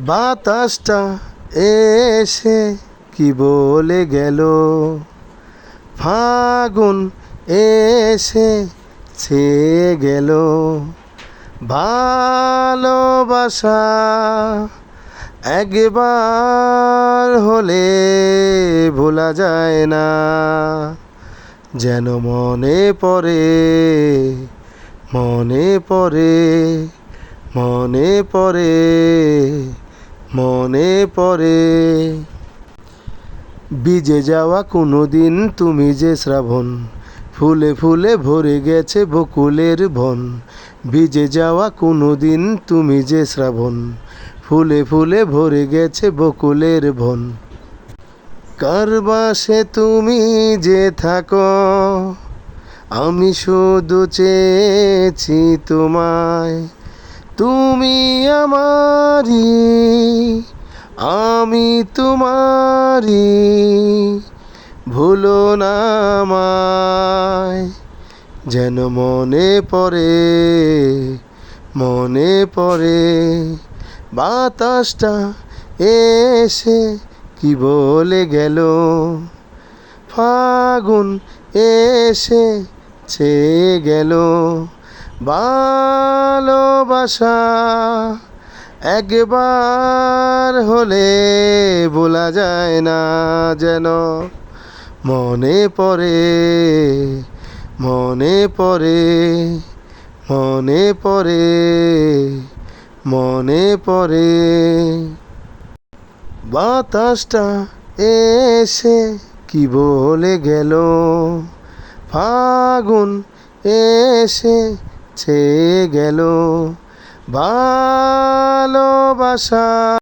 বাতাসটা এসে কি বলে গেল, ফাগুন এসে ছেয়ে গেল। ভালোবাসা একবার হলে ভোলা যায় না, যেন মনে পড়ে, মনে পড়ে, মনে পড়ে, মনে পড়ে। ভিজে যাওয়া কোনো দিন তুমি যে শ্রাবণ, ফুলে ফুলে ভরে গেছে বকুলের বন। ভিজে যাওয়া কোনো দিন তুমি যে শ্রাবণ, ফুলে ফুলে ভরে গেছে বকুলের বন। কার বাসে তুমি যে থাকো, আমি শুধু চেয়েছি তোমায়। তুমি আমারই, আমি তোমারই, ভুলো না আমায়। যেন মনে পড়ে, মনে পড়ে। বাতাসটা এসে কি বলে গেল, ফাগুন এসে ছেয়ে গেল। ভালোবাসা একবার হলে ভোলা যায় না, যেন মনে পড়ে, মনে পড়ে, মনে পড়ে, মনে পড়ে। বাতাসটা এসে কি বলে গেল, ফাগুন এসে ছেয়ে গেল। ভালোবাসা